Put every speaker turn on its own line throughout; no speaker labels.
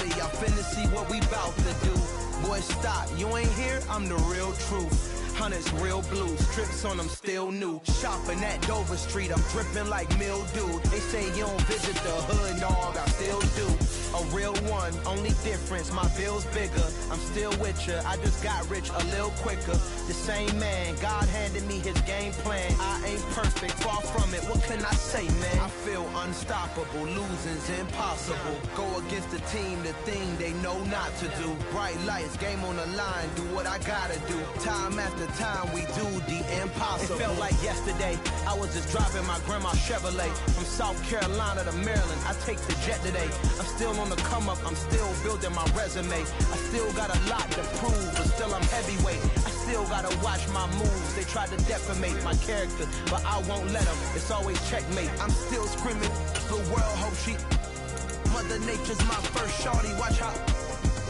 Billy, I finna see what we bout to do. Boy, stop, you ain't here, I'm the real truth. Hunters, real blue, strips on them still new. Shopping at Dover Street, I'm dripping like mildew. They say you don't visit the hood, dog, I still do. A real one, only difference, my bill's bigger. I'm still with ya, I just got rich a little quicker. The same man, God handed me his game plan. I ain't perfect, far from it, what can I say, man? I feel unstoppable, losing's impossible. Go against the team, the thing they know not to do. Bright lights, game on the line, do what I gotta do. Time after time, we do the impossible. It felt like yesterday, I was just driving my grandma's Chevrolet. From South Carolina to Maryland, I take the jet today. I'm still on the come up, I'm still building my resume. I still got a lot to prove, but still I'm heavyweight. I still gotta watch my moves. They try to defamate my character, but I won't let them. It's always checkmate. I'm still screaming, the world hope she. Mother Nature's my first shorty, watch how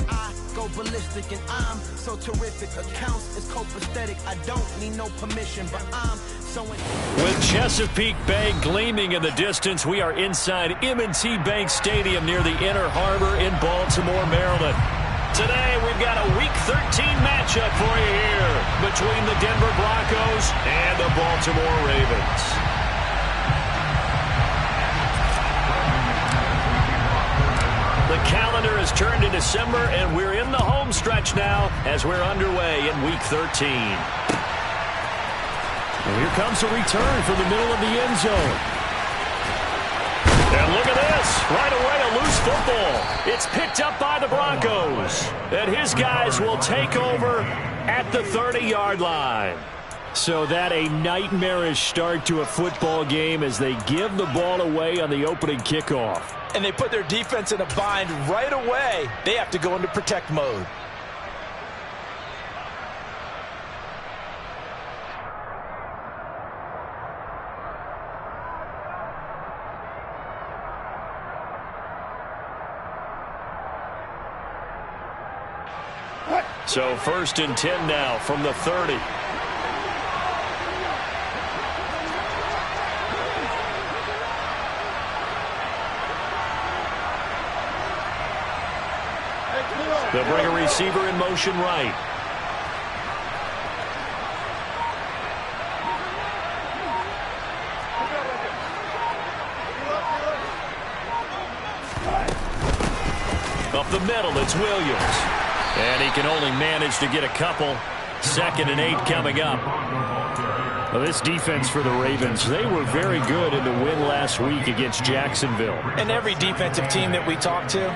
I go ballistic, and I'm so terrific. Accounts is copacetic. I don't need no permission, but I'm so in.
With Chesapeake Bay gleaming in the distance, we are inside M&T Bank Stadium near the Inner Harbor in Baltimore, Maryland. Today, we've got a Week 13 matchup for you here between the Denver Broncos and the Baltimore Ravens. The calendar has turned to December, and we're in the home stretch now as we're underway in Week 13. And here comes a return from the middle of the end zone. And look at this. Right away, a loose football. It's picked up by the Broncos. And his guys will take over at the 30-yard line. So that a nightmarish start to a football game as they give the ball away on the opening kickoff.
And they put their defense in a bind right away. They have to go into protect mode.
So 1st and 10 now from the 30. They'll bring a receiver in motion right. Up the middle, it's Williams. And he can only manage to get a couple. 2nd and 8 coming up. Well, this defense for the Ravens, they were very good in the win last week against Jacksonville.
And every defensive team that we talk to,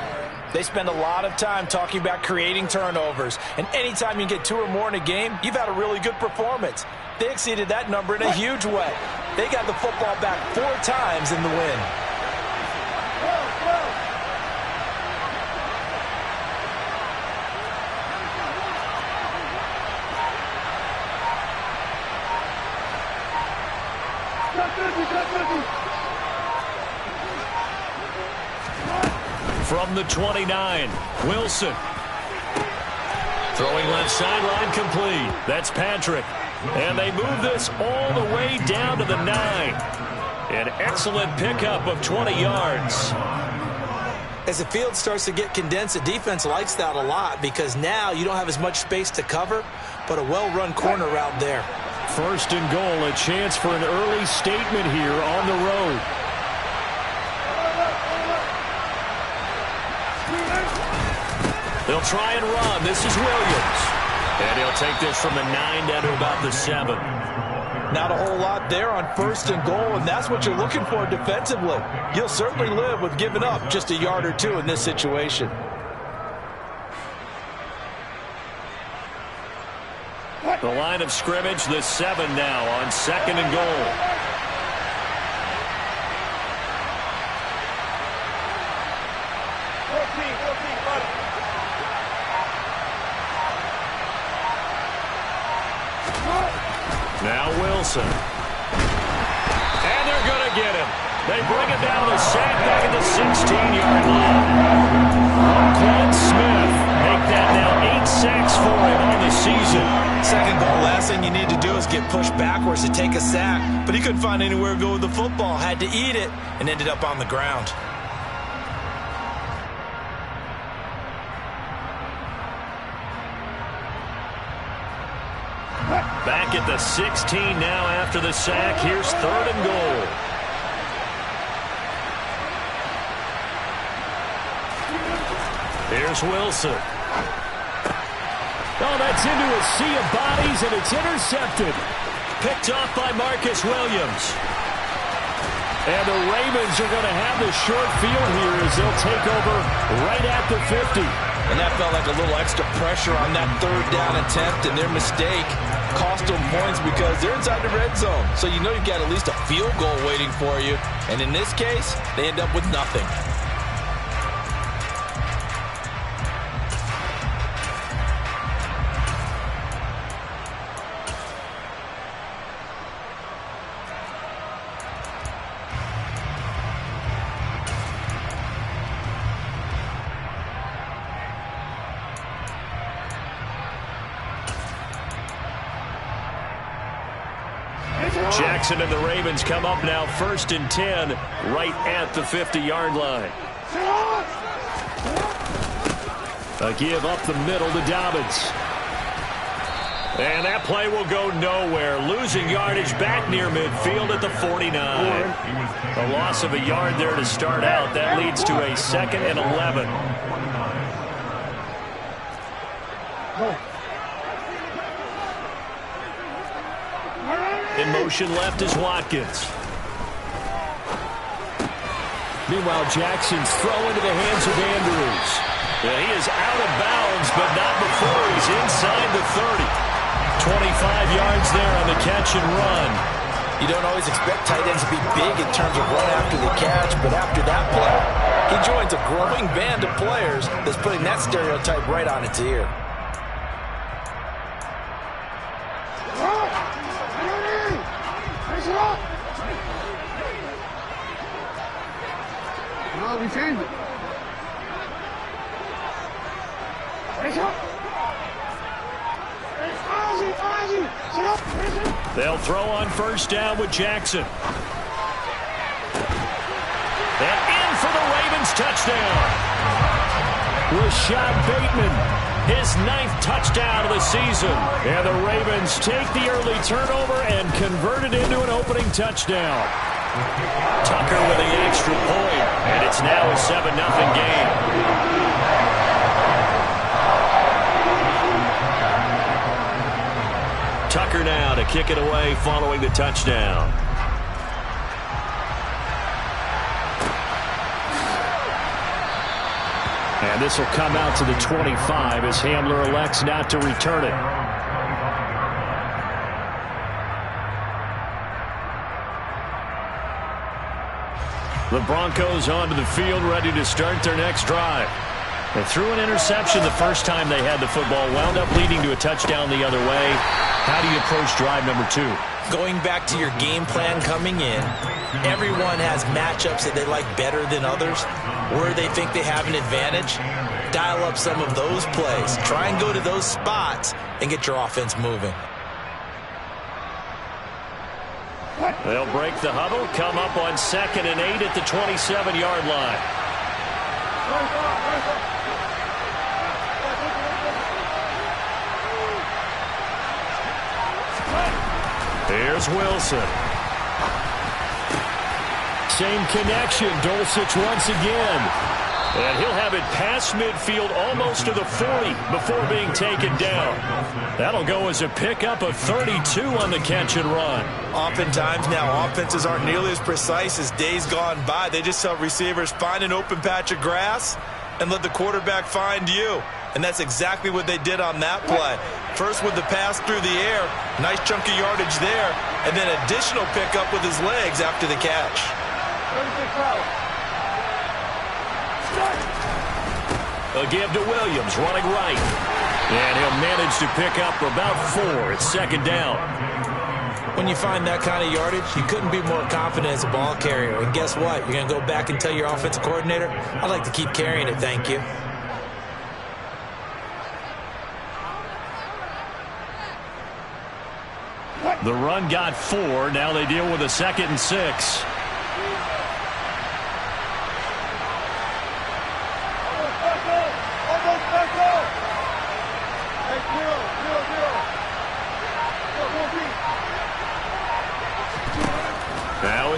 they spend a lot of time talking about creating turnovers. And anytime you get 2 or more in a game, you've had a really good performance. They exceeded that number in a huge way. They got the football back 4 times in the win.
From the 29, Wilson. Throwing left sideline complete. That's Patrick. And they move this all the way down to the 9. An excellent pickup of 20 yards.
As the field starts to get condensed, the defense likes that a lot because now you don't have as much space to cover, but a well-run corner route there.
1st and goal, a chance for an early statement here on the road. They'll try and run. This is Williams. And he'll take this from the 9 down to about the 7.
Not a whole lot there on 1st and goal, and that's what you're looking for defensively. You'll certainly live with giving up just a yard or 2 in this situation.
The line of scrimmage, the 7 now on 2nd and goal. Now Wilson. And they're going to get him. They bring him down to the sack back at the 16-yard line. Roquan Smith make that now 8 sacks for him on the season.
2nd goal, last thing you need to do is get pushed backwards to take a sack. But he couldn't find anywhere to go with the football. Had to eat it and ended up on the ground.
Back at the 16 now after the sack. Here's 3rd and goal. Here's Wilson.
Oh, that's into a sea of bodies, and it's intercepted.
Picked off by Marcus Williams.
And the Ravens are going to have the short field here as they'll take over right at the 50.
And that felt like a little extra pressure on that 3rd down attempt, and their mistake cost them points because they're inside the red zone. So you know you've got at least a field goal waiting for you. And in this case, they end up with nothing.
Jackson and the Ravens come up now 1st and 10 right at the 50-yard line.
A give up the middle to Dobbins.
And that play will go nowhere. Losing yardage back near midfield at the 49. A loss of a yard there to start out. That leads to a 2nd and 11. In motion left is Watkins.
Meanwhile, Jackson's throw into the hands of Andrews.
Yeah, he is out of bounds, but not before he's inside the 30. 25 yards there on the catch and run.
You don't always expect tight ends to be big in terms of run after the catch, but after that play, he joins a growing band of players that's putting that stereotype right on its ear.
They'll throw on 1st down with Jackson. And in for the Ravens touchdown.
Rashad Bateman,
his 9th touchdown of the season.
And the Ravens take the early turnover and convert it into an opening touchdown.
Tucker with the extra point, and it's now a 7-0 game. Tucker now to kick it away following the touchdown.
And this will come out to the 25 as Hamler elects not to return it.
The Broncos onto the field, ready to start their next drive. They threw an interception the first time they had the football, wound up leading to a touchdown the other way. How do you approach drive number 2?
Going back to your game plan coming in, everyone has matchups that they like better than others. Where they think they have an advantage, dial up some of those plays. Try and go to those spots and get your offense moving.
They'll break the huddle, come up on 2nd and 8 at the 27-yard line. Here's Wilson.
Same connection, Dulcich once again.
And he'll have it past midfield almost to the 40 before being taken down. That'll go as a pickup of 32 on the catch and run.
Oftentimes now offenses aren't nearly as precise as days gone by. They just tell receivers, find an open patch of grass and let the quarterback find you. And that's exactly what they did on that play. First with the pass through the air, nice chunk of yardage there, and then additional pickup with his legs after the catch.
A give to Williams, running right. And he'll manage to pick up about 4. It's 2nd down.
When you find that kind of yardage, you couldn't be more confident as a ball carrier. And guess what? You're going to go back and tell your offensive coordinator, I'd like to keep carrying it, thank you.
The run got 4. Now they deal with a 2nd and 6.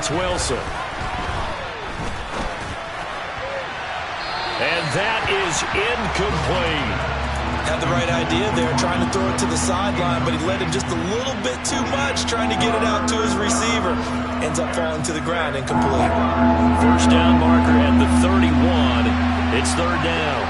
it's Wilson. And that is incomplete.
Had the right idea there, trying to throw it to the sideline, but he led him just a little bit too much, trying to get it out to his receiver. Ends up falling to the ground, incomplete.
First down marker at the 31. It's third down.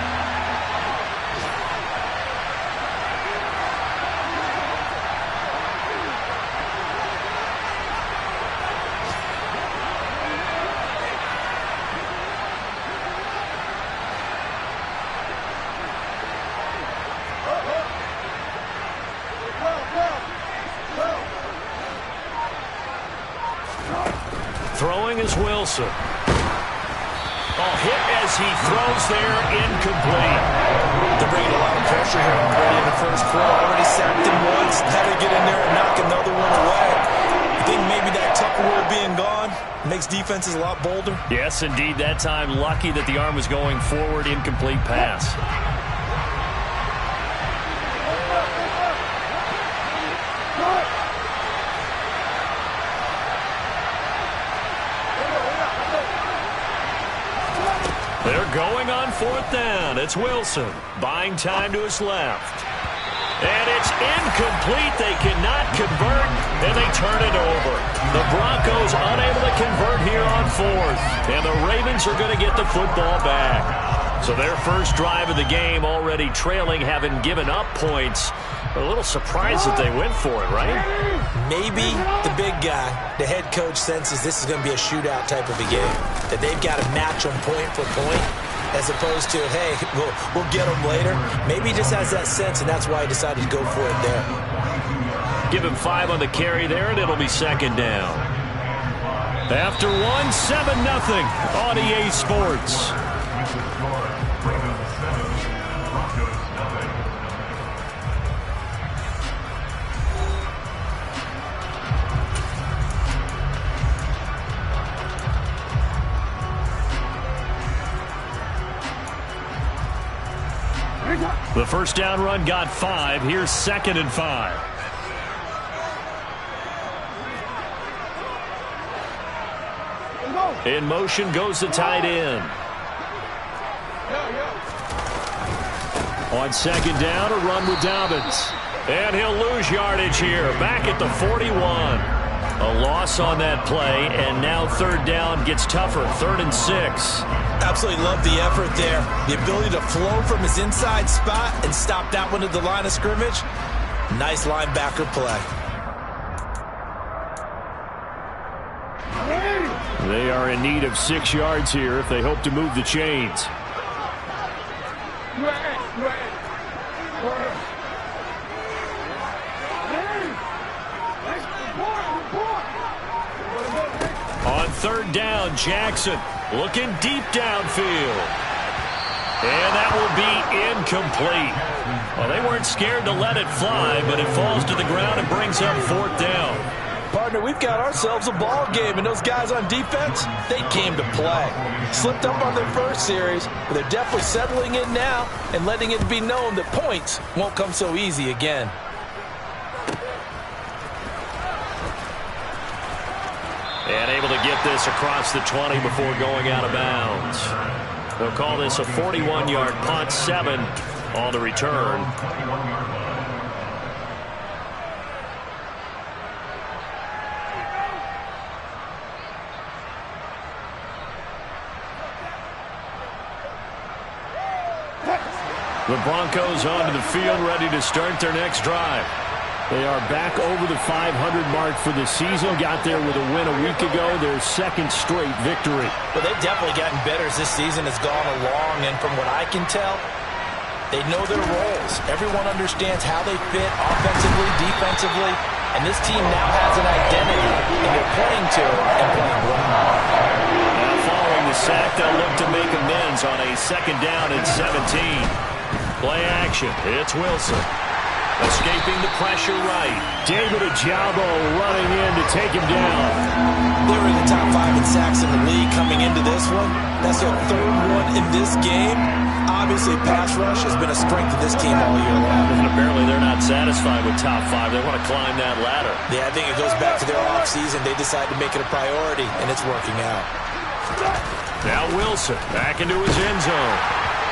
Throwing is Wilson. Hit as he throws there, incomplete.
They're bringing a lot of pressure here on Brady in the first quarter. Already sacked him once. Had to get in there and knock another one away. I think maybe that Tupperware being gone makes defenses a lot bolder.
Yes, indeed. That time, lucky that the arm was going forward, incomplete pass. They're going on fourth down. It's Wilson buying time to his left. And it's incomplete. They cannot convert, and they turn it over. The Broncos unable to convert here on fourth. And the Ravens are going to get the football back. So their first drive of the game already trailing, having given up points. A little surprised that they went for it, right?
Maybe the big guy, the head coach, senses this is going to be a shootout type of a game. That they've got to match them point for point, as opposed to, hey, we'll get them later. Maybe he just has that sense, and that's why he decided to go for it there.
Give him 5 on the carry there, and it'll be second down. After 7-0 on EA Sports. The first down run got 5. Here's 2nd and 5. In motion goes the tight end. On second down, a run with Dobbins. And he'll lose yardage here. Back at the 41. A loss on that play, and now third down gets tougher. 3rd and 6.
Absolutely love the effort there. The ability to flow from his inside spot and stop that one at the line of scrimmage. Nice linebacker play.
They are in need of 6 yards here if they hope to move the chains. On third down, Jackson looking deep downfield. And that will be incomplete. Well, they weren't scared to let it fly, but it falls to the ground and brings up 4th down.
Partner, we've got ourselves a ball game, and those guys on defense, they came to play. Slipped up on their first series, but they're definitely settling in now and letting it be known that points won't come so easy again.
And able to get this across the 20 before going out of bounds. They'll call this a 41-yard punt, 7 on the return. The Broncos onto the field, ready to start their next drive. They are back over the 500 mark for the season. Got there with a win a week ago, their 2nd straight victory.
Well, they've definitely gotten better as this season has gone along, and from what I can tell, they know their roles. Everyone understands how they fit offensively, defensively, and this team now has an identity, and they're playing to it and playing well.
Now following the sack, they'll look to make amends on a 2nd down and 17. Play action, it's Wilson. Escaping the pressure right. David Ojabo running in to take him down.
They were in the top 5 in sacks in the league coming into this one. That's their 3rd one in this game. Obviously, pass rush has been a strength of this team all year long.
And apparently they're not satisfied with top 5. They want to climb that ladder.
Yeah, I think it goes back to their offseason. They decided to make it a priority, and it's working out.
Now Wilson back into his end zone.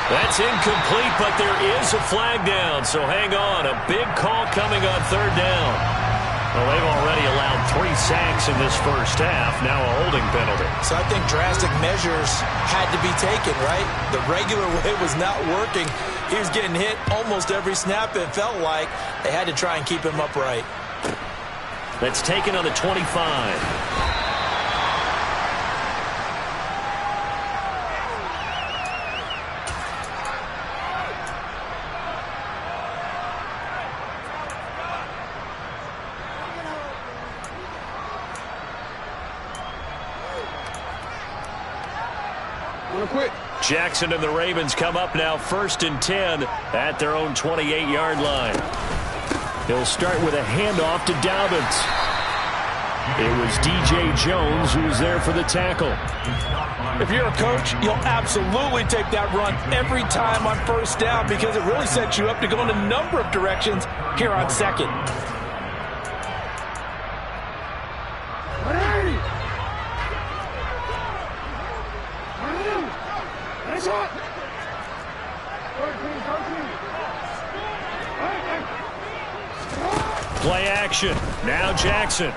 That's incomplete, but there is a flag down, so hang on. A big call coming on third down. Well, they've already allowed 3 sacks in this first half, now a holding penalty.
So I think drastic measures had to be taken, right? The regular way was not working. He was getting hit almost every snap, it felt like. They had to try and keep him upright.
That's taken on the 25. Jackson and the Ravens come up now 1st and 10 at their own 28-yard line. He'll start with a handoff to Dobbins. It was DJ Jones who was there for the tackle.
If you're a coach, you'll absolutely take that run every time on first down because it really sets you up to go in a number of directions here on second.
Play action. Now Jackson.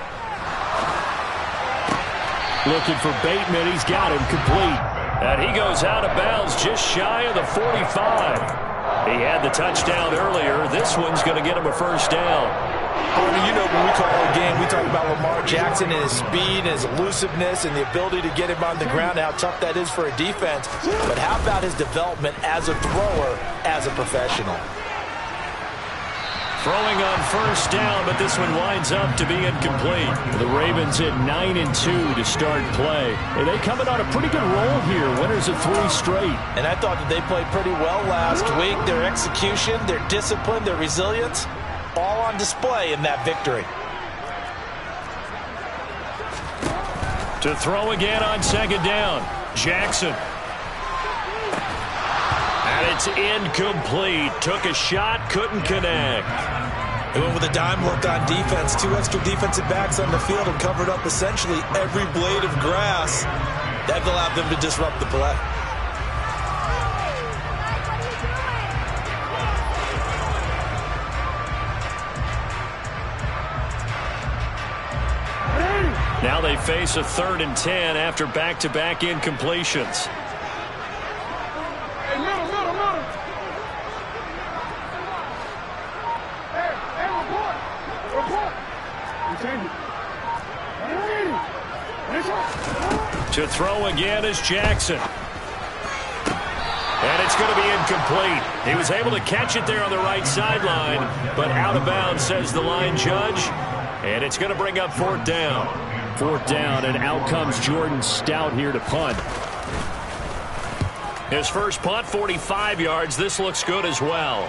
Looking for Bateman. He's got him complete. And he goes out of bounds just shy of the 45. He had the touchdown earlier. This one's going to get him a first down.
Arnie, you know when we call a game, we talk about Lamar Jackson and his speed and his elusiveness and the ability to get him on the ground, how tough that is for a defense. But how about his development as a thrower, as a professional?
Throwing on first down, but this one winds up to be incomplete. The Ravens at 9-2 to start play. And they coming on a pretty good roll here. Winners of 3 straight.
And I thought that they played pretty well last week. Their execution, their discipline, their resilience, all on display in that victory.
To throw again on second down. Jackson. And it's incomplete. Took a shot, couldn't connect.
They went with a dime look on defense. 2 extra defensive backs on the field and covered up essentially every blade of grass. That allowed them to disrupt the play.
Now they face a 3rd and 10 after back-to-back incompletions. To throw again is Jackson. And it's going to be incomplete. He was able to catch it there on the right sideline, but out of bounds, says the line judge. And it's going to bring up 4th down. 4th down, and out comes Jordan Stout here to punt. His first punt, 45 yards. This looks good as well.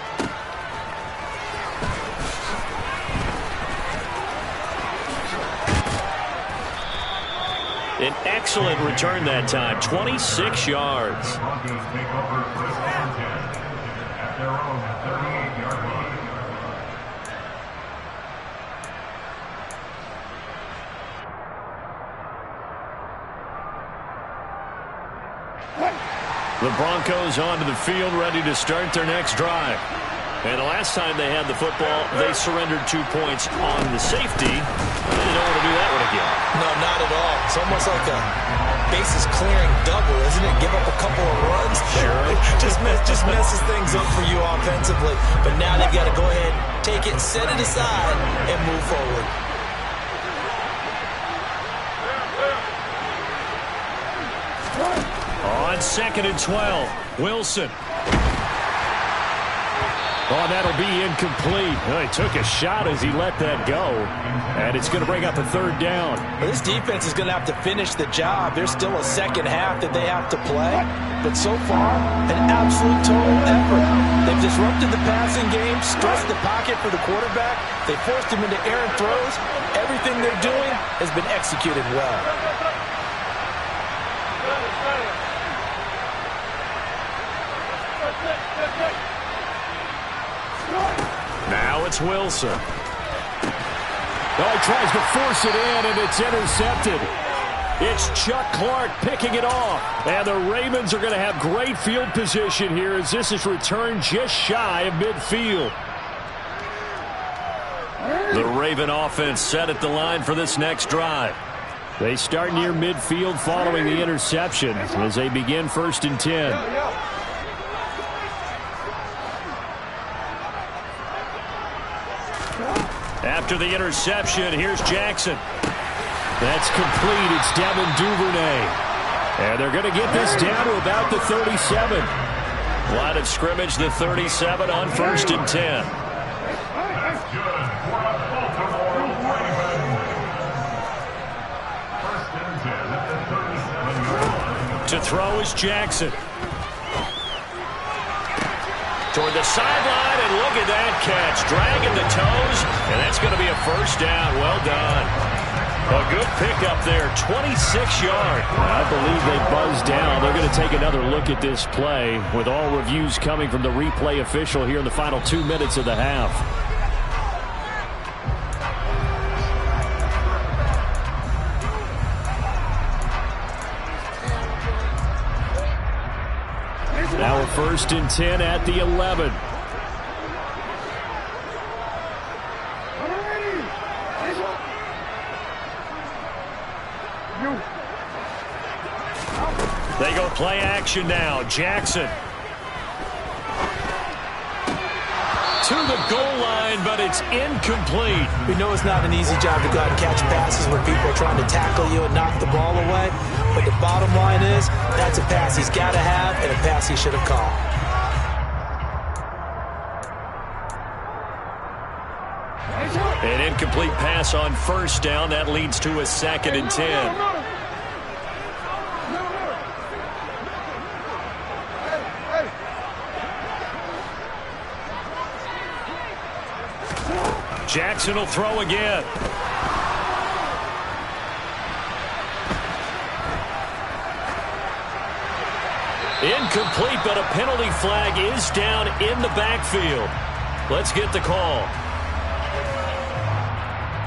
An excellent return that time, 26 yards. The Broncos onto the field, ready to start their next drive. And the last time they had the football, they surrendered 2 points on the safety. They don't want to do that one again.
No, not at all. It's almost like a bases clearing double, isn't it? Give up a couple of runs.
Sure.
just messes things up for you offensively. But now they've got to go ahead, take it, set it aside, and move forward.
On 2nd and 12, Wilson. Oh, that'll be incomplete. Oh, he took a shot as he let that go. And it's going to bring up a 3rd down.
Well, this defense is going to have to finish the job. There's still a second half that they have to play. But so far, an absolute total effort. They've disrupted the passing game, stressed the pocket for the quarterback. They forced him into errant throws. Everything they're doing has been executed well.
it's Wilson.
Oh, he tries to force it in, and it's intercepted.
It's Chuck Clark picking it off.
And the Ravens are going to have great field position here as this is returned just shy of midfield.
The Raven offense set at the line for this next drive.
They start near midfield following the interception as they begin 1st and 10.
After the interception, here's Jackson.
That's complete. It's Devin Duvernay. And they're going to get this down to about the 37.
Line of scrimmage, the 37 on 1st and 10. To throw is Jackson. Toward the sideline, and look at that catch. Dragging the toes, and that's going to be a 1st down. Well done. A good pickup there, 26 yards.
I believe they buzzed down. They're going to take another look at this play with all reviews coming from the replay official here in the final 2 minutes of the half. Now a 1st and 10 at the 11.
They go play action now. Jackson. To the goal line, but it's incomplete.
We know it's not an easy job to go out and catch passes when people are trying to tackle you and knock the ball away. But the bottom line is, that's a pass he's got to have and a pass he should have caught.
An incomplete pass on 1st down. That leads to a 2nd and 10. Jackson will throw again. Incomplete, but a penalty flag is down in the backfield. Let's get the call.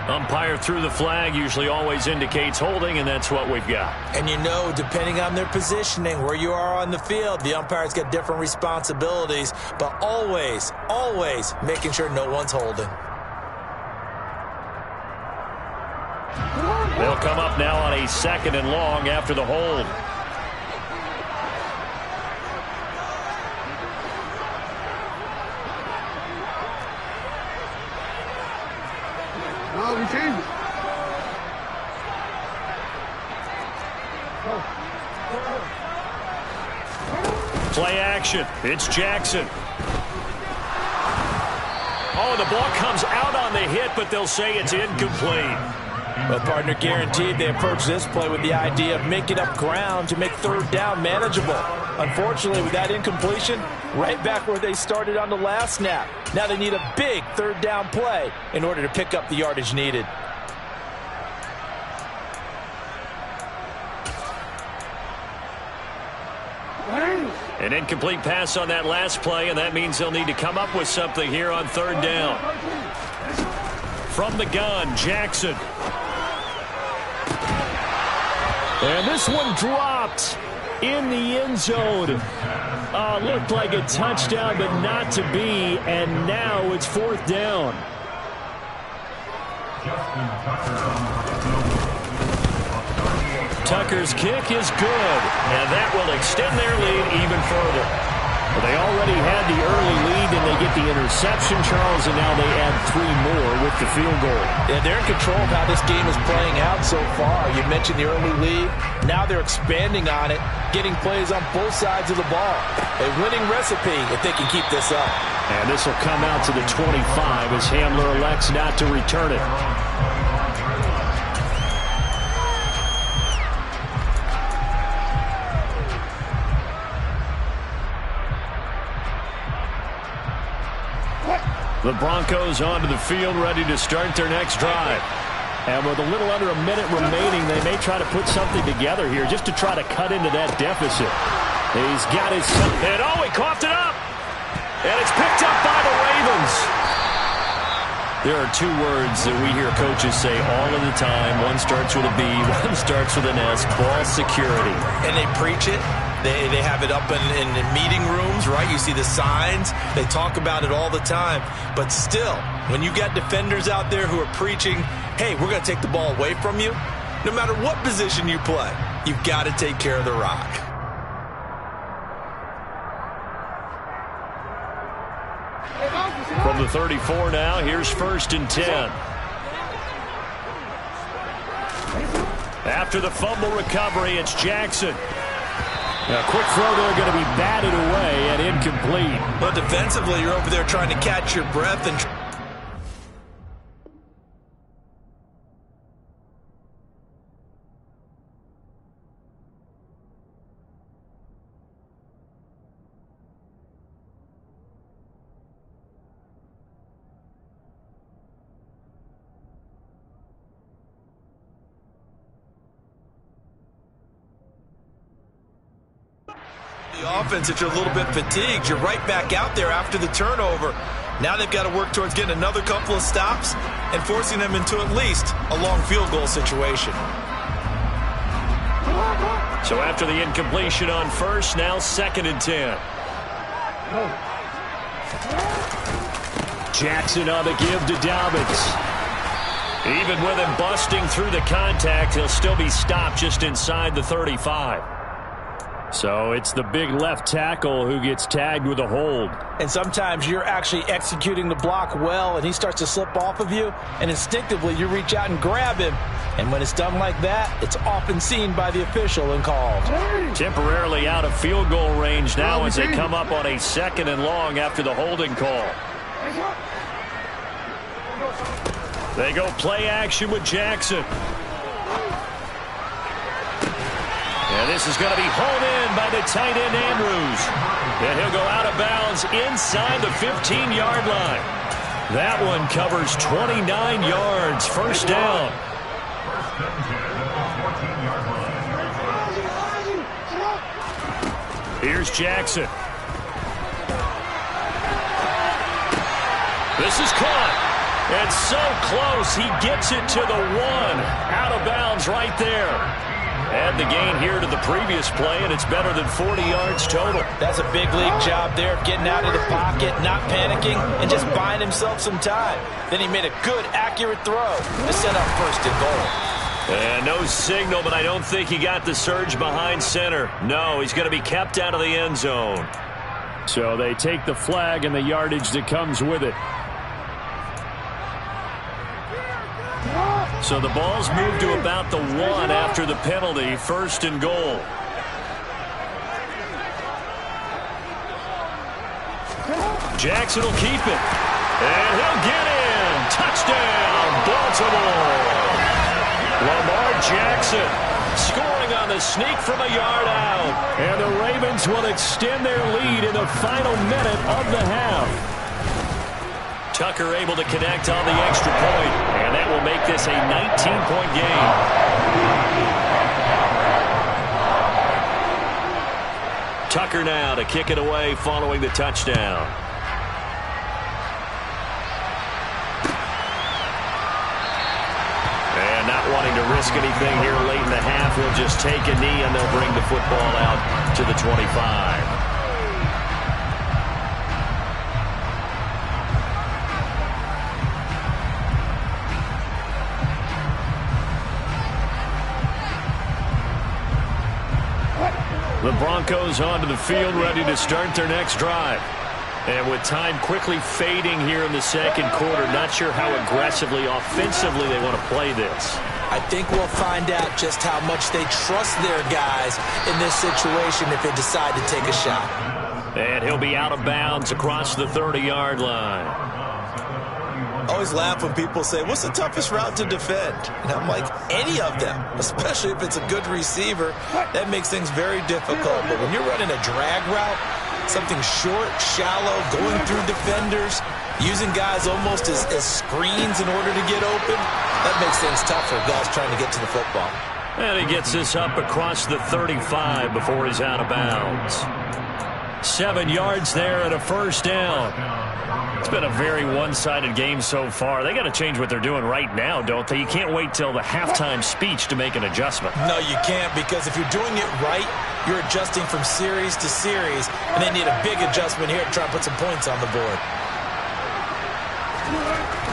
Umpire threw the flag, usually always indicates holding, and that's what we've got.
And you know, depending on their positioning, where you are on the field, the umpire's got different responsibilities, but always, always making sure no one's holding.
They'll come up now on a 2nd and long after the hold.
No, we changed.
Play action. It's Jackson. Oh, the ball comes out on the hit, but they'll say it's incomplete.
Well, partner, guaranteed they approach this play with the idea of making up ground to make 3rd down manageable. Unfortunately, with that incompletion, right back where they started on the last snap. Now they need a big 3rd down play in order to pick up the yardage needed.
An incomplete pass on that last play, and that means they'll need to come up with something here on 3rd down. From the gun, Jackson.
And this one dropped in the end zone. Looked like a touchdown, but not to be. And now it's 4th down.
Tucker's kick is good, and that will extend their lead even further.
Well, they already had the early lead, and they get the interception, Charles, and now they add 3 more with the field goal.
Yeah, they're in control of how this game is playing out so far. You mentioned the early lead. Now they're expanding on it, getting plays on both sides of the ball. A winning recipe if they can keep this up.
And this will come out to the 25 as Hamler elects not to return it.
The Broncos onto the field, ready to start their next drive.
And with a little under a minute remaining, they may try to put something together here just to try to cut into that deficit. He's got his...
And oh, he coughed it up! And it's picked up by the Ravens. There are two words that we hear coaches say all of the time. One starts with a B, one starts with an S, ball security.
And they preach it. They have it up in meeting rooms, right? You see the signs. They talk about it all the time. But still, when you got defenders out there who are preaching, hey, we're going to take the ball away from you, no matter what position you play, you've got to take care of the rock.
From the 34 now, here's 1st and 10. After the fumble recovery, it's Jackson. A quick throw there going to be batted away and incomplete.
But defensively, you're over there trying to catch your breath and offense. If you're a little bit fatigued, you're right back out there after the turnover. Now they've got to work towards getting another couple of stops and forcing them into at least a long field goal situation.
So after the incompletion on 1st, now 2nd and 10. Jackson on the give to Dobbins. Even with him busting through the contact, he'll still be stopped just inside the 35. So it's the big left tackle who gets tagged with a hold.
And sometimes you're actually executing the block well, and he starts to slip off of you, and instinctively you reach out and grab him. And when it's done like that, it's often seen by the official and called.
Temporarily out of field goal range now as they come up on a 2nd and long after the holding call. They go play action with Jackson. And this is going to be hauled in by the tight end, Andrews. And he'll go out of bounds inside the 15-yard line. That one covers 29 yards. 1st down. Here's Jackson. This is caught. And so close, he gets it to the 1. Out of bounds right there. Add the gain here to the previous play, and it's better than 40 yards total.
That's a big league job there of getting out of the pocket, not panicking, and just buying himself some time. Then he made a good, accurate throw to set up 1st and goal.
And no signal, but I don't think he got the surge behind center. No, he's going to be kept out of the end zone. So they take the flag and the yardage that comes with it. So the ball's moved to about the 1 after the penalty. 1st and goal. Jackson will keep it. And he'll get in. Touchdown, Baltimore. Lamar Jackson scoring on the sneak from a yard out. And the Ravens will extend their lead in the final minute of the half. Tucker able to connect on the extra point, and that will make this a 19-point game. Tucker now to kick it away following the touchdown. And not wanting to risk anything here late in the half, he'll just take a knee, and they'll bring the football out to the 25. The Broncos onto the field, ready to start their next drive. And with time quickly fading here in the 2nd quarter, not sure how aggressively, offensively they want to play this.
I think we'll find out just how much they trust their guys in this situation if they decide to take a shot.
And he'll be out of bounds across the 30-yard line.
I always laugh when people say, what's the toughest route to defend? And I'm like, any of them, especially if it's a good receiver. That makes things very difficult. But when you're running a drag route, something short, shallow, going through defenders, using guys almost as screens in order to get open, that makes things tough for guys trying to get to the football.
And he gets this up across the 35 before he's out of bounds. 7 yards there and a first down. It's been a very one-sided game so far. They got to change what they're doing right now, don't they? You can't wait till the halftime speech to make an adjustment.
No, you can't, because if you're doing it right, you're adjusting from series to series, and they need a big adjustment here to try and put some points on the board.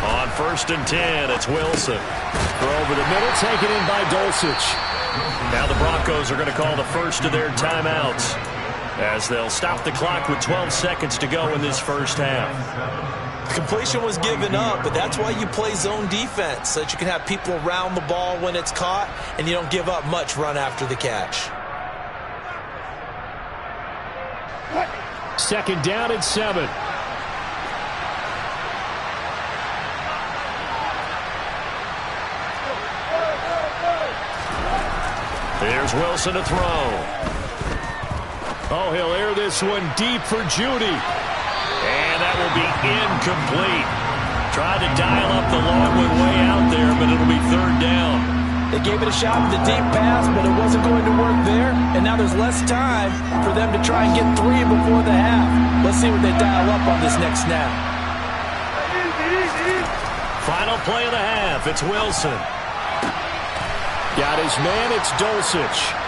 On 1st and 10, it's Wilson.
Throw over the middle, taken in by Dulcich.
Now the Broncos are going to call the first of their timeouts, as they'll stop the clock with 12 seconds to go in this first half.
Completion was given up, but that's why you play zone defense, so that you can have people around the ball when it's caught, and you don't give up much run after the catch.
2nd down and 7.
Here's Wilson to throw.
Oh, he'll air this one deep for Judy.
And that will be incomplete. Tried to dial up the long one way out there, but it'll be 3rd down.
They gave it a shot with the deep pass, but it wasn't going to work there. And now there's less time for them to try and get 3 before the half. Let's see what they dial up on this next snap.
Final play of the half. It's Wilson.
Got his man. It's Dulcich.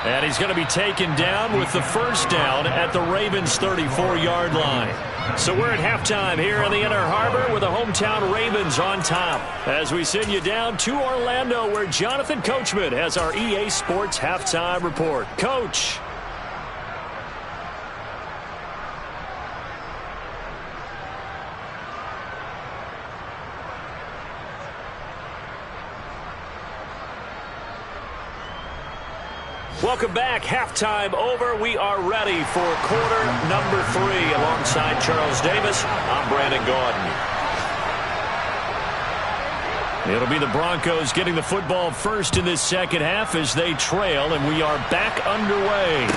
And he's going to be taken down with the first down at the Ravens' 34-yard line. So we're at halftime here in the Inner Harbor with the hometown Ravens on top, as we send you down to Orlando, where Jonathan Coachman has our EA Sports halftime report. Coach. Welcome back. Halftime over. We are ready for quarter number 3. Alongside Charles Davis, I'm Brandon Gaudin. It'll be the Broncos getting the football first in this second half as they trail, and we are back underway.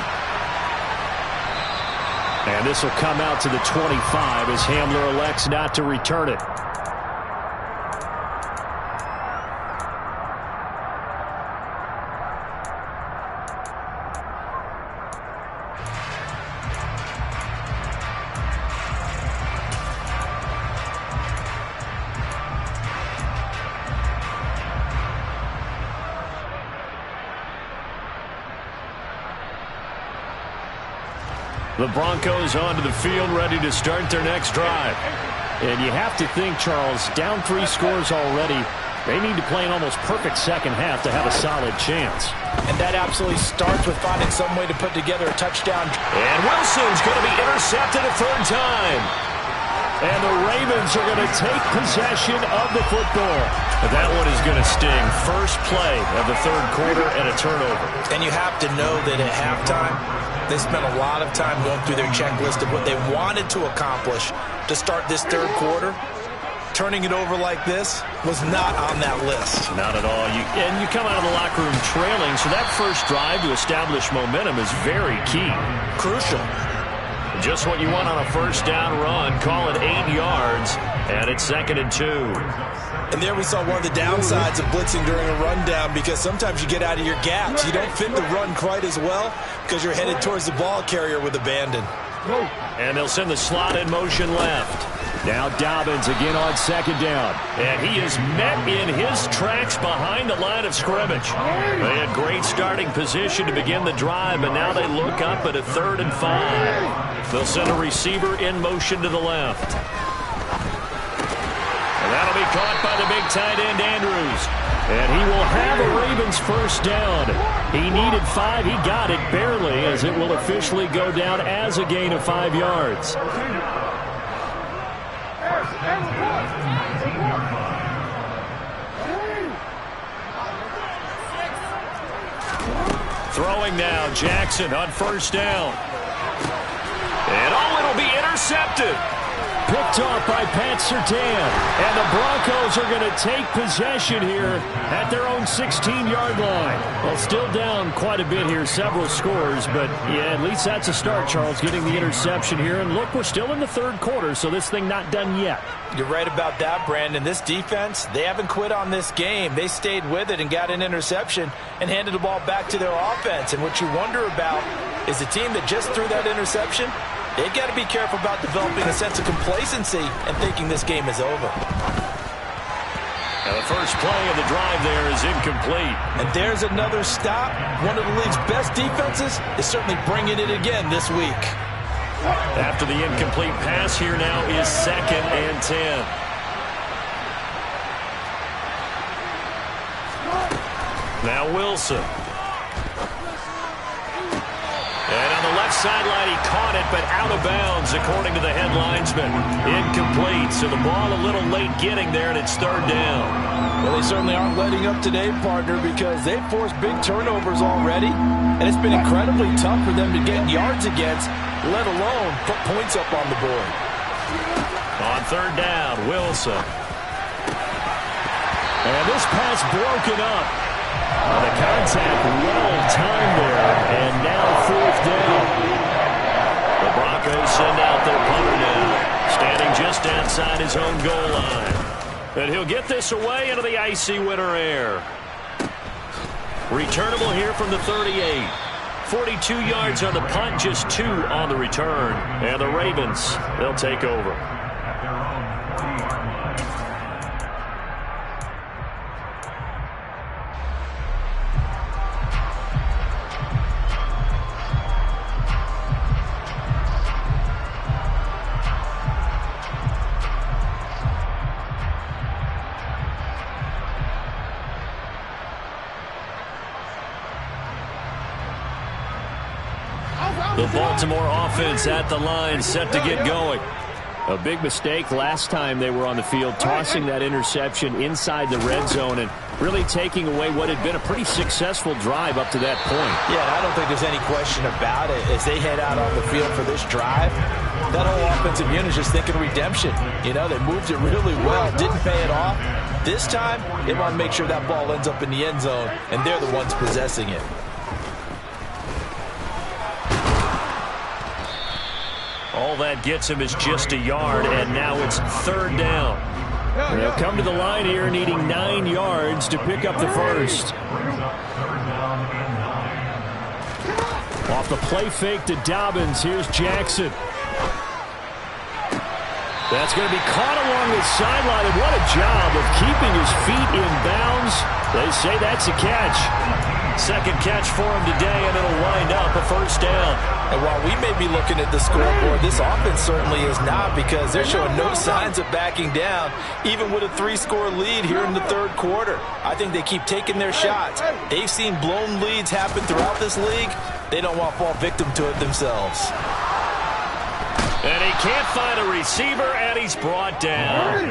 And this will come out to the 25 as Hamler elects not to return it.
The Broncos onto the field, ready to start their next drive.
And you have to think, Charles, down 3 scores already. They need to play an almost perfect second half to have a solid chance.
And that absolutely starts with finding some way to put together a touchdown.
And Wilson's going to be intercepted a 3rd time.
And the Ravens are going to take possession of the football.
That one is going to sting. First play of the 3rd quarter and a turnover.
And you have to know that at halftime, they spent a lot of time going through their checklist of what they wanted to accomplish to start this 3rd quarter. Turning it over like this was not on that list.
Not at all. And you come out of the locker room trailing, so that first drive to establish momentum is very key.
Crucial.
Just what you want on a first down run. Call it 8 yards, and it's 2nd and 2.
And there we saw one of the downsides of blitzing during a rundown, because sometimes you get out of your gaps. You don't fit the run quite as well because you're headed towards the ball carrier with abandon.
And they'll send the slot in motion left.
Now Dobbins again on 2nd down.
And he is met in his tracks behind the line of scrimmage. They had great starting position to begin the drive, but now they look up at a 3rd and 5. They'll send a receiver in motion to the left. And that'll be caught by the big tight end, Andrews.
And he will have a Ravens first down. He needed 5. He got it barely, as it will officially go down as a gain of 5 yards.
Throwing now, Jackson on first down. And it'll be intercepted.
Picked off by Pat Surtain. And the Broncos are going to take possession here at their own 16-yard line. Well, still down quite a bit here, several scores, but yeah, at least that's a start, Charles, getting the interception here. And look, we're still in the 3rd quarter, so this thing not done yet.
You're right about that, Brandon. This defense, they haven't quit on this game. They stayed with it and got an interception and handed the ball back to their offense. And what you wonder about is a team that just threw that interception. They've got to be careful about developing a sense of complacency and thinking this game is over.
And the first play of the drive there is incomplete.
And there's another stop. One of the league's best defenses is certainly bringing it again this week.
After the incomplete pass, here now is 2nd and 10. Now Wilson. And on the left sideline, he caught it, but out of bounds, according to the head linesman. Incomplete, so the ball a little late getting there, and it's 3rd down.
Well, they certainly aren't letting up today, partner, because they've forced big turnovers already, and it's been incredibly tough for them to get yards against, let alone put points up on the board.
On 3rd down, Wilson.
And this pass broken up. The contact well-timed there, and now 4th down.
The Broncos send out their punter now, standing just outside his own goal line. And he'll get this away into the icy winter air. Returnable here from the 38. 42 yards on the punt, just 2 on the return. And the Ravens, they'll take over. The Baltimore offense at the line, set to get going.
A big mistake last time they were on the field, tossing that interception inside the red zone and really taking away what had been a pretty successful drive up to that point.
Yeah, I don't think there's any question about it. As they head out on the field for this drive, that whole offensive unit is just thinking redemption. You know, they moved it really well, didn't pay it off. This time, they want to make sure that ball ends up in the end zone, and they're the ones possessing it.
All that gets him is just a yard, and now it's 3rd down.
They'll come to the line here needing 9 yards to pick up the first. Off the play fake to Dobbins, here's Jackson. That's going to be caught along the sideline, and what a job of keeping his feet in bounds. They say that's a catch.
2nd catch for him today, and it'll wind up a 1st down.
And while we may be looking at the scoreboard, this offense certainly is not, because they're showing no signs of backing down, even with a 3-score lead here in the 3rd quarter. I think they keep taking their shots. They've seen blown leads happen throughout this league. They don't want to fall victim to it themselves.
And he can't find a receiver, and he's brought down.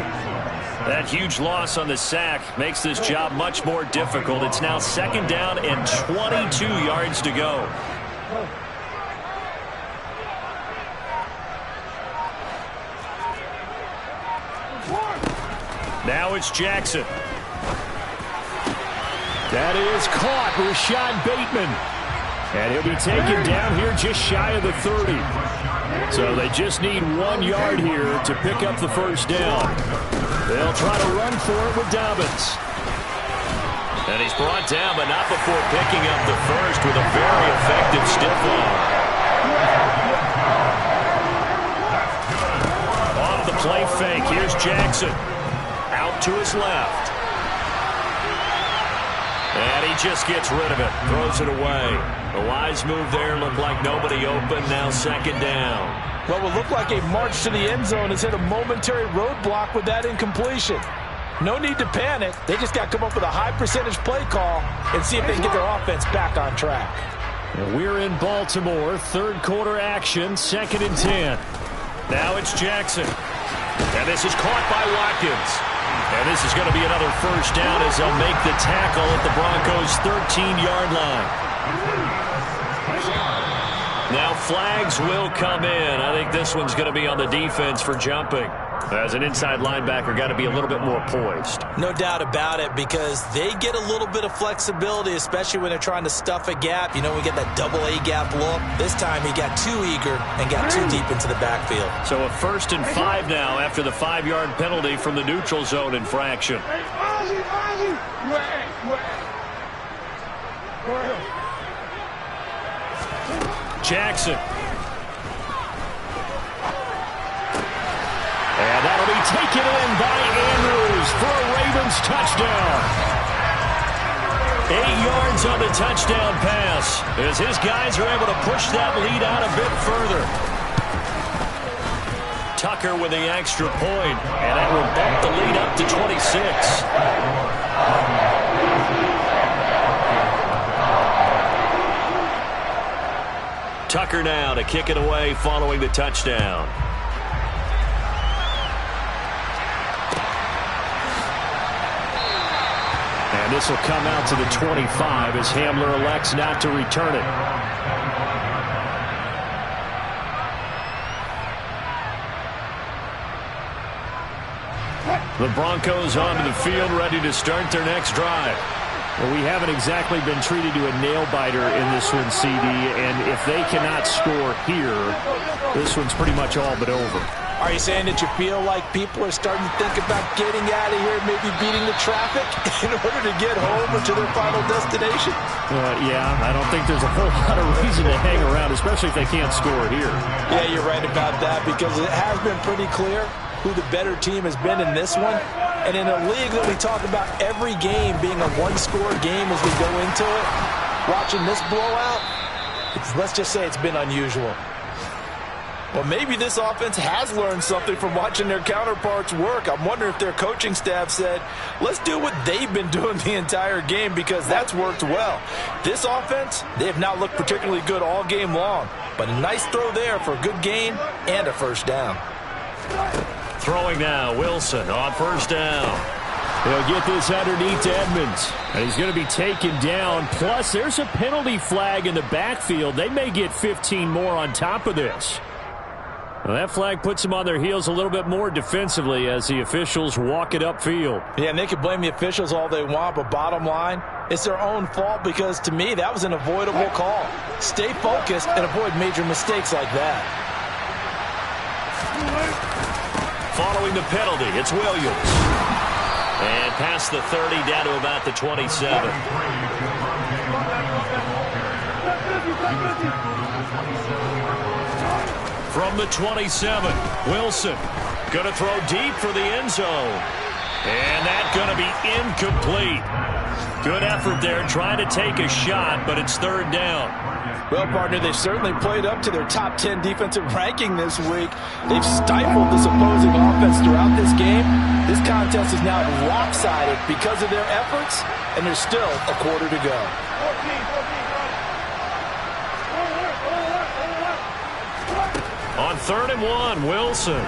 That huge loss on the sack makes this job much more difficult. It's now 2nd down and 22 yards to go. Now it's Jackson.
That is caught, Rashad Bateman. And he'll be taken down here just shy of the 30. So they just need 1 yard here to pick up the 1st down. They'll try to run for it with Dobbins.
And he's brought down, but not before picking up the first with a very effective stiff arm. Off the play fake, here's Jackson. Out to his left. And he just gets rid of it, throws it away. The wise move there, looked like nobody open, now 2nd down.
Well, it looked like a march to the end zone has hit a momentary roadblock with that incompletion. No need to panic. They just got to come up with a high percentage play call and see if they can get their offense back on track.
We're in Baltimore, 3rd quarter action, 2nd and 10.
Now it's Jackson. And this is caught by Watkins. And this is going to be another 1st down as they'll make the tackle at the Broncos' 13-yard line. Now flags will come in. I think this one's going to be on the defense for jumping. As an inside linebacker, got to be a little bit more poised.
No doubt about it, because they get a little bit of flexibility, especially when they're trying to stuff a gap. You know, we get that double A gap look. This time he got too eager and got too deep into the backfield.
So a 1st and 5 now after the 5-yard penalty from the neutral zone infraction. Jackson. And that'll be taken in by Andrews for a Ravens touchdown. 8 yards on the touchdown pass as his guys are able to push that lead out a bit further. Tucker with the extra point, and that will bump the lead up to 26. Tucker now to kick it away following the touchdown. And this will come out to the 25 as Hamler elects not to return it. The Broncos onto the field, ready to start their next drive. Well, we haven't exactly been treated to a nail-biter in this one, CD, and if they cannot score here, this one's pretty much all but over.
Are you saying that you feel like people are starting to think about getting out of here, maybe beating the traffic in order to get home or to their final destination?
Yeah, I don't think there's a whole lot of reason to hang around, especially if they can't score here.
Yeah, you're right about that, because it has been pretty clear who the better team has been in this one. And in a league that we talk about every game being a one-score game as we go into it, watching this blowout, let's just say it's been unusual. Well, maybe this offense has learned something from watching their counterparts work. I'm wondering if their coaching staff said, let's do what they've been doing the entire game, because that's worked well. This offense, they have not looked particularly good all game long, but a nice throw there for a good gain and a first down.
Throwing now, Wilson on first down. He'll get this underneath to Edmonds. And he's going to be taken down. Plus, there's a penalty flag in the backfield. They may get 15 more on top of this. Well, that flag puts them on their heels a little bit more defensively as the officials walk it upfield.
Yeah, and they can blame the officials all they want, but bottom line, it's their own fault, because to me, that was an avoidable call. Stay focused and avoid major mistakes like that.
Following the penalty, it's Williams. And past the 30, down to about the 27. From the 27, Wilson going to throw deep for the end zone. And that's going to be incomplete. Good effort there, trying to take a shot, but it's third down.
Well, partner, they've certainly played up to their top 10 defensive ranking this week. They've stifled this opposing offense throughout this game. This contest is now lopsided because of their efforts, and there's still a quarter to go.
On 3rd and 1, Wilson.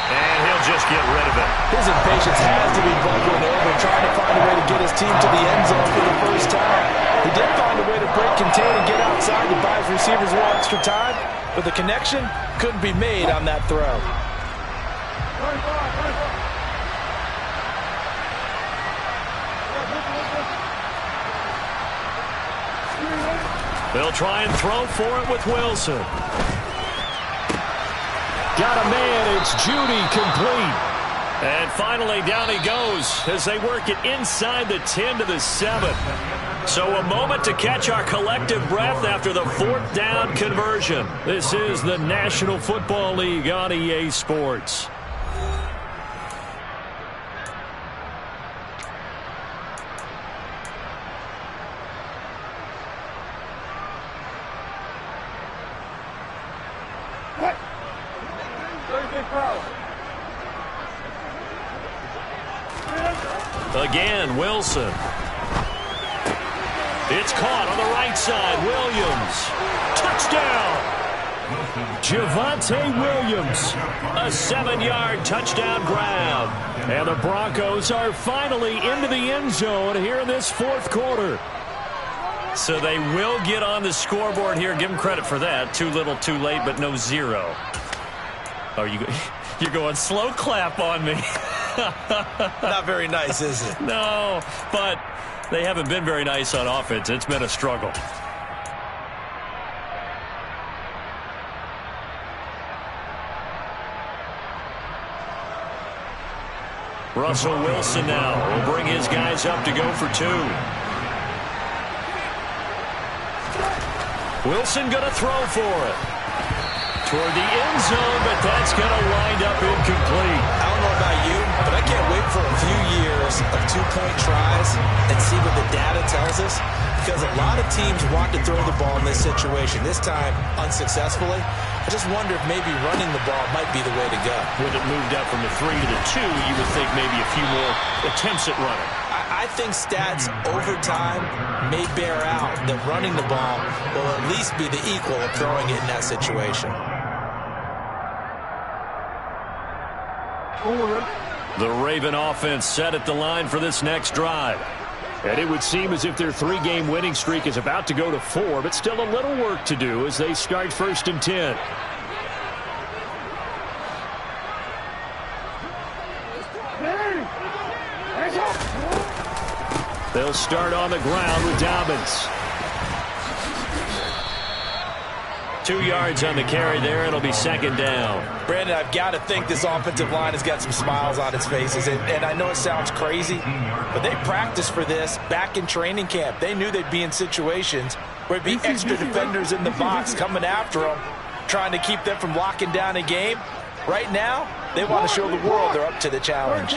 And he'll just get rid of it.
His impatience has to be bubbling over, trying to find a way to get his team to the end zone for the first time. He did find a way to break, contain, and get outside to buy his receivers a little extra time, but the connection couldn't be made on that throw.
They'll try and throw for it with Wilson. Got a man, it's Judy, complete. And finally down he goes as they work it inside the 10 to the 7. So a moment to catch our collective breath after the 4th down conversion. This is the National Football League on EA Sports. Again, Wilson. It's caught on the right side. Williams. Touchdown. Javonte Williams. A 7-yard touchdown grab. And the Broncos are finally into the end zone here in this 4th quarter. So they will get on the scoreboard here. Give them credit for that. Too little, too late, but no 0. Oh, you're going slow clap on me.
Not very nice, is it?
No, but they haven't been very nice on offense. It's been a struggle. Russell Wilson now will bring his guys up to go for 2. Wilson going to throw for it. Toward the end zone, but that's going to wind up incomplete.
I don't know about you, but I can't wait for a few years of two-point tries and see what the data tells us, because a lot of teams want to throw the ball in this situation, this time unsuccessfully. I just wonder if maybe running the ball might be the way to go.
With it moved up from the 3 to the 2, you would think maybe a few more attempts at running.
I think stats over time may bear out that running the ball will at least be the equal of throwing it in that situation.
The Raven offense set at the line for this next drive.
And it would seem as if their 3-game winning streak is about to go to 4, but still a little work to do as they start 1st and 10. They'll start on the ground with Dobbins.
2 yards on the carry there. It'll be 2nd down.
Brandon, I've got to think this offensive line has got some smiles on its faces. And I know it sounds crazy, but they practiced for this back in training camp. They knew they'd be in situations where there'd be extra defenders in the box coming after them, trying to keep them from locking down a game. Right now, they want to show the world they're up to the challenge.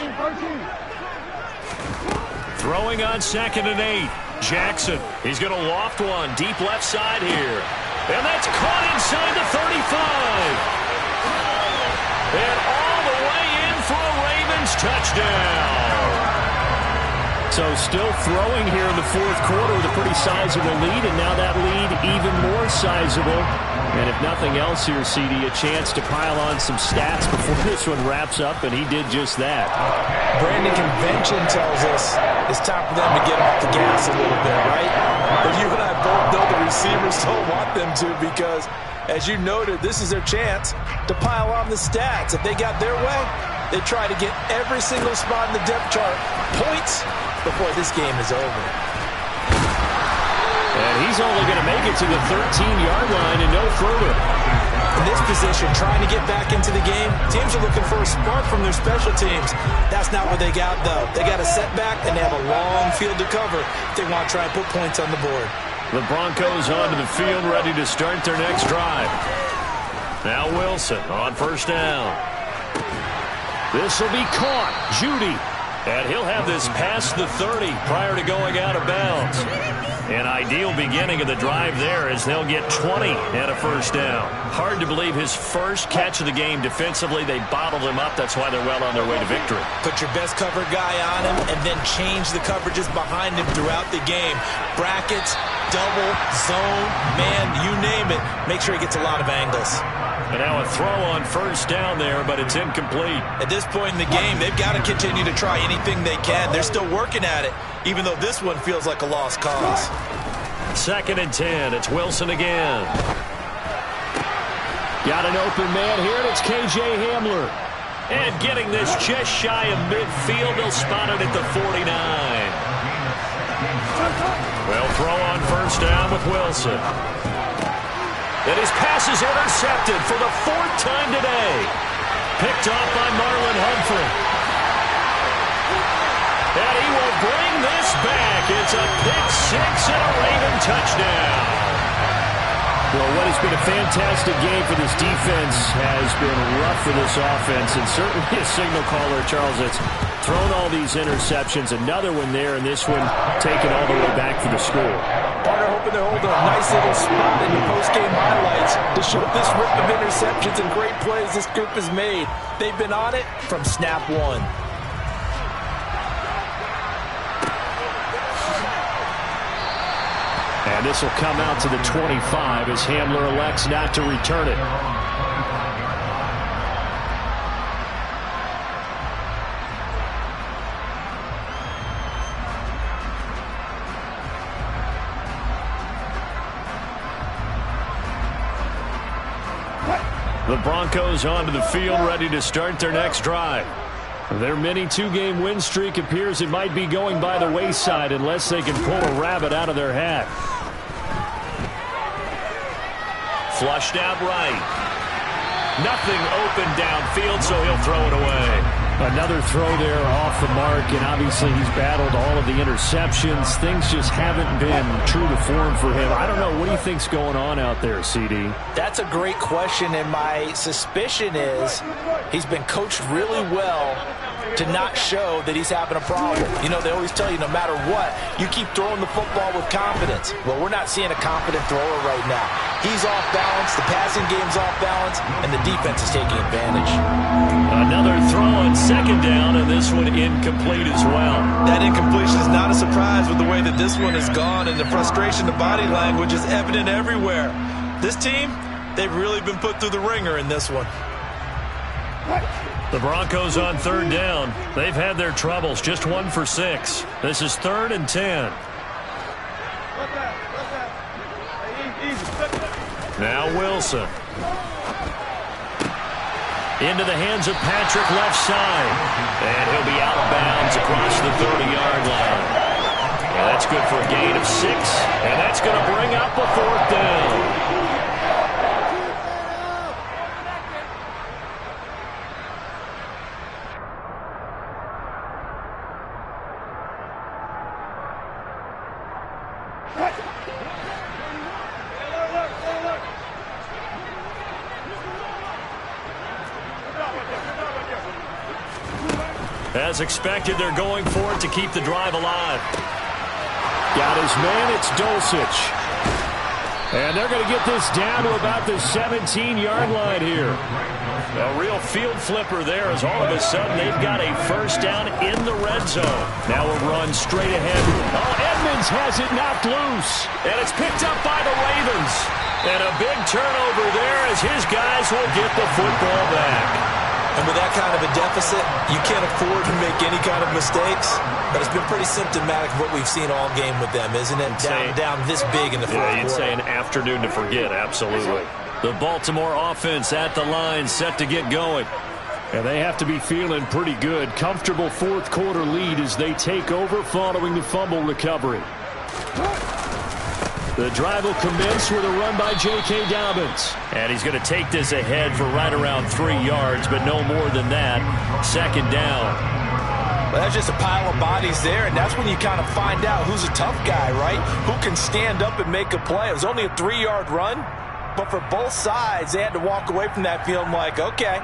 Throwing on 2nd and 8. Jackson. He's going to loft one deep left side here. And that's caught inside the 35. And all the way in for a Ravens touchdown.
So still throwing here in the 4th quarter with a pretty sizable lead, and now that lead even more sizable. And if nothing else here, CD, a chance to pile on some stats before this one wraps up, and he did just that.
Brandon, convention tells us it's time for them to get off the gas a little bit, right? But you and I both know the receivers don't want them to, because, as you noted, this is their chance to pile on the stats. If they got their way, they try to get every single spot in the depth chart points before this game is over.
And he's only going to make it to the 13-yard line and no further.
In this position, trying to get back into the game, teams are looking for a spark from their special teams. That's not what they got, though. They got a setback, and they have a long field to cover if they want to try and put points on the board.
The Broncos onto the field, ready to start their next drive. Now Wilson on 1st down.
This will be caught. Judy.
And he'll have this past the 30 prior to going out of bounds. An ideal beginning of the drive there as they'll get 20 and a 1st down. Hard to believe his first catch of the game defensively. They bottled him up. That's why they're well on their way to victory.
Put your best cover guy on him and then change the coverages behind him throughout the game. Brackets, double, zone, man, you name it. Make sure he gets a lot of angles.
And now a throw on 1st down there, but it's incomplete.
At this point in the game, they've got to continue to try anything they can. They're still working at it, even though this one feels like a lost cause.
2nd and 10. It's Wilson again.
Got an open man here, and it's KJ Hamler.
And getting this just shy of midfield, they'll spot it at the 49. Well, throw on 1st down with Wilson. And his pass is intercepted for the 4th time today. Picked off by Marlon Humphrey. And he will bring this back. It's a pick 6 and a Raven touchdown.
Well, what has been a fantastic game for this defense has been rough for this offense, and certainly a signal caller, Charles, that's thrown all these interceptions. Another one there, and this one taken all the way back for the score.
Partner hoping to hold a nice little spot in the post-game highlights to show this rip of interceptions and great plays this group has made. They've been on it from snap one.
And this will come out to the 25 as Hamler elects not to return it.
The Broncos onto the field, ready to start their next drive.
Their mini 2-game win streak appears it might be going by the wayside unless they can pull a rabbit out of their hat.
Flushed out right. Nothing open downfield, so he'll throw it away.
Another throw there off the mark, and obviously he's battled all of the interceptions. Things just haven't been true to form for him. I don't know. What do you think's going on out there, CD?
That's a great question, and my suspicion is he's been coached really well to not show that he's having a problem. You know, they always tell you no matter what, you keep throwing the football with confidence. Well, we're not seeing a confident thrower right now. He's off balance, the passing game's off balance, and the defense is taking advantage.
Another throw on second down, and this one incomplete as well.
That incompletion is not a surprise with the way that this one has gone, and the frustration, the body language is evident everywhere. This team, they've really been put through the ringer in this one.
The Broncos on third down. They've had their troubles, just 1 for 6. This is 3rd and 10. Now Wilson. Into the hands of Patrick, left side. And he'll be out of bounds across the 30-yard line. Well, that's good for a gain of 6. And that's going to bring up a 4th down. As expected, they're going for it to keep the drive alive. Got his man, it's Dulcich. And they're going to get this down to about the 17-yard line here. A real field flipper there as all of a sudden they've got a first down in the red zone. Now a run straight ahead. Oh, Edmonds has it knocked loose. And it's picked up by the Ravens. And a big turnover there as his guys will get the football back.
And with that kind of a deficit, you can't afford to make any kind of mistakes. But it's been pretty symptomatic of what we've seen all game with them, isn't it? Down this big in the fourth quarter.
Yeah, you'd say an afternoon to forget, absolutely. The Baltimore offense at the line, set to get going. And they have to be feeling pretty good. Comfortable fourth quarter lead as they take over following the fumble recovery. The drive will commence with a run by J.K. Dobbins. And he's going to take this ahead for right around 3 yards, but no more than that. Second down.
Well, that's just a pile of bodies there, and that's when you kind of find out who's a tough guy, right? Who can stand up and make a play. It was only a 3-yard run, but for both sides, they had to walk away from that feeling like, okay,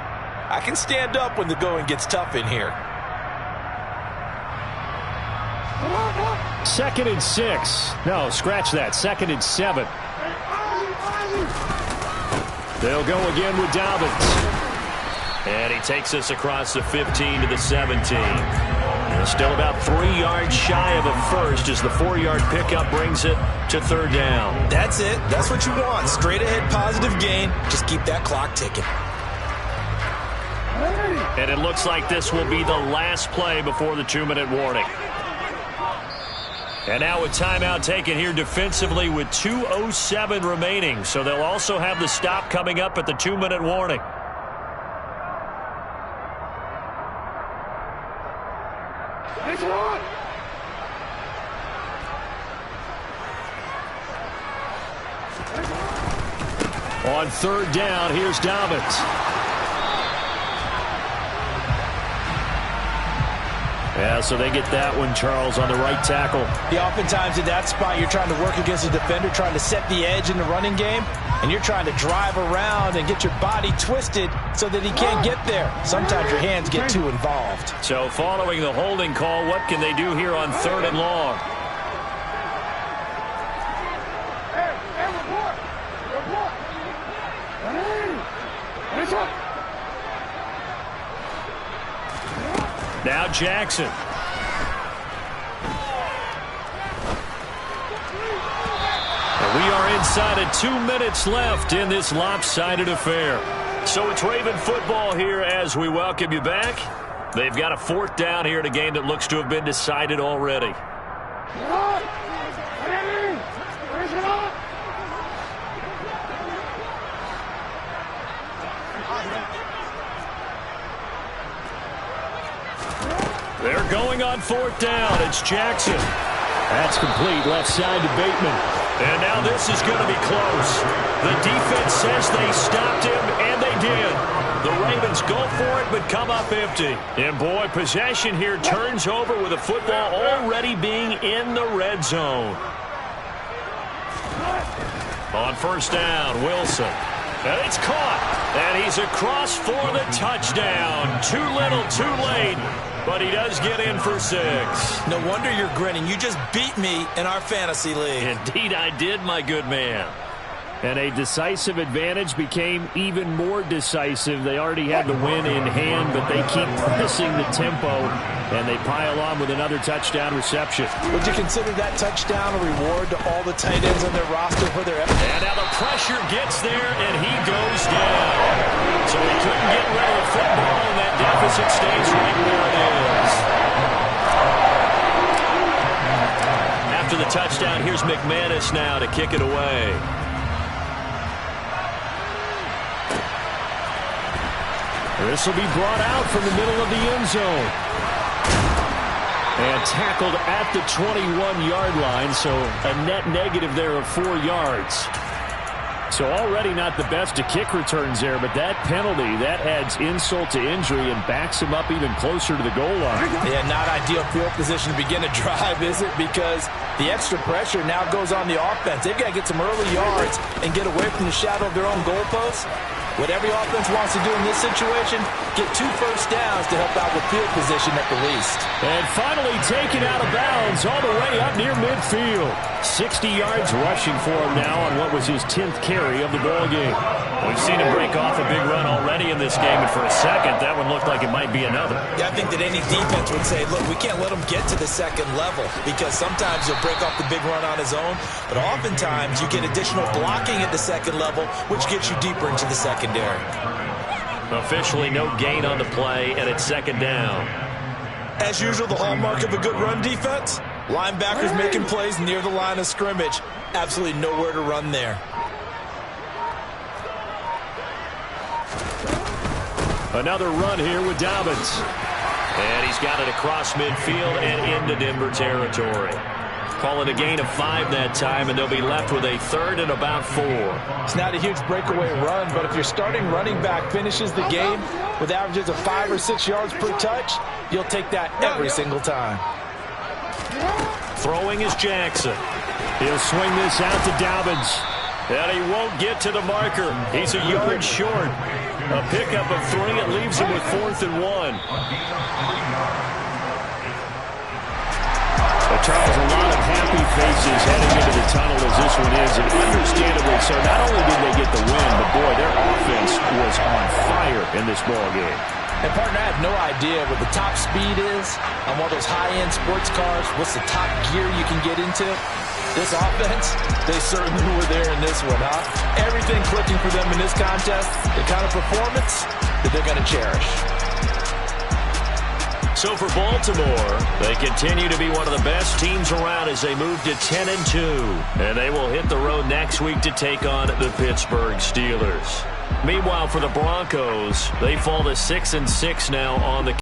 I can stand up when the going gets tough in here.
2nd and 6. No, scratch that. 2nd and 7. They'll go again with Dobbins. And he takes us across the 15 to the 17. Still about 3 yards shy of a first as the 4-yard pickup brings it to 3rd down.
That's it. That's what you want. Straight ahead positive gain. Just keep that clock ticking.
And it looks like this will be the last play before the 2-minute warning. And now a timeout taken here defensively with 2:07 remaining. So they'll also have the stop coming up at the 2-minute warning. On 3rd down, here's Dobbins. Yeah, so they get that one, Charles, on the right tackle.
Yeah, oftentimes in that spot, you're trying to work against a defender, trying to set the edge in the running game, and you're trying to drive around and get your body twisted so that he can't get there. Sometimes your hands get too involved.
So following the holding call, what can they do here on 3rd and long? Now Jackson. And we are inside of 2 minutes left in this lopsided affair. So it's Raven football here as we welcome you back. They've got a 4th down here in a game that looks to have been decided already. They're going on 4th down. It's Jackson. That's complete. Left side to Bateman. And now this is going to be close. The defense says they stopped him, and they did. The Ravens go for it
but come up empty. And, boy, possession here turns over with the football already being in the red zone. On first down, Wilson. And it's caught. And he's across for the touchdown. Too little, too late. But he does get in for 6.
No wonder you're grinning. You just beat me in our fantasy league.
Indeed I did, my good man.
And a decisive advantage became even more decisive. They already had the win in hand, but they keep pressing the tempo, and they pile on with another touchdown reception.
Would you consider that touchdown a reward to all the tight ends on their roster for their effort?
And now the pressure gets there, and he goes down. So he couldn't get rid of the football, and that deficit stays right where it is. After the touchdown, here's McManus now to kick it away.
This will be brought out from the middle of the end zone. And tackled at the 21-yard line, so a net negative there of 4 yards. So already not the best of kick returns there, but that penalty, that adds insult to injury and backs him up even closer to the goal line.
Yeah, not ideal field position to begin a drive, is it? Because the extra pressure now goes on the offense. They've got to get some early yards and get away from the shadow of their own goalposts. What every offense wants to do in this situation, get 2 first downs to help out with field position at the least.
And finally taken out of bounds all the way up near midfield. 60 yards rushing for him now on what was his 10th carry of the ball game.
We've seen him break off a big run already in this game, and for a second, that one looked like it might be another.
Yeah, I think that any defense would say, look, we can't let him get to the second level, because sometimes he'll break off the big run on his own, but oftentimes you get additional blocking at the second level, which gets you deeper into the secondary.
Officially no gain on the play, and it's second down.
As usual, the hallmark of a good run defense, linebackers making plays near the line of scrimmage. Absolutely nowhere to run there.
Another run here with Dobbins.
And he's got it across midfield and into Denver territory. Call it a gain of 5 that time, and they'll be left with a 3rd and about 4.
It's not a huge breakaway run, but if your starting running back finishes the game with averages of 5 or 6 yards per touch, you'll take that every single time.
Throwing is Jackson.
He'll swing this out to Dobbins.
And he won't get to the marker. He's a yard short. A pickup of 3. It leaves him with 4th and 1.
Charles, a lot of happy faces heading into the tunnel as this one is, and understandably so. Not only did they get the win, but boy, their offense was on fire in this ball game.
And partner, I have no idea what the top speed is on one of those high-end sports cars. What's the top gear you can get into? This offense, they certainly were there in this one, huh? Everything clicking for them in this contest, the kind of performance that they're going to cherish.
So for Baltimore, they continue to be one of the best teams around as they move to 10-2. And they will hit the road next week to take on the Pittsburgh Steelers. Meanwhile, for the Broncos, they fall to 6-6 now on the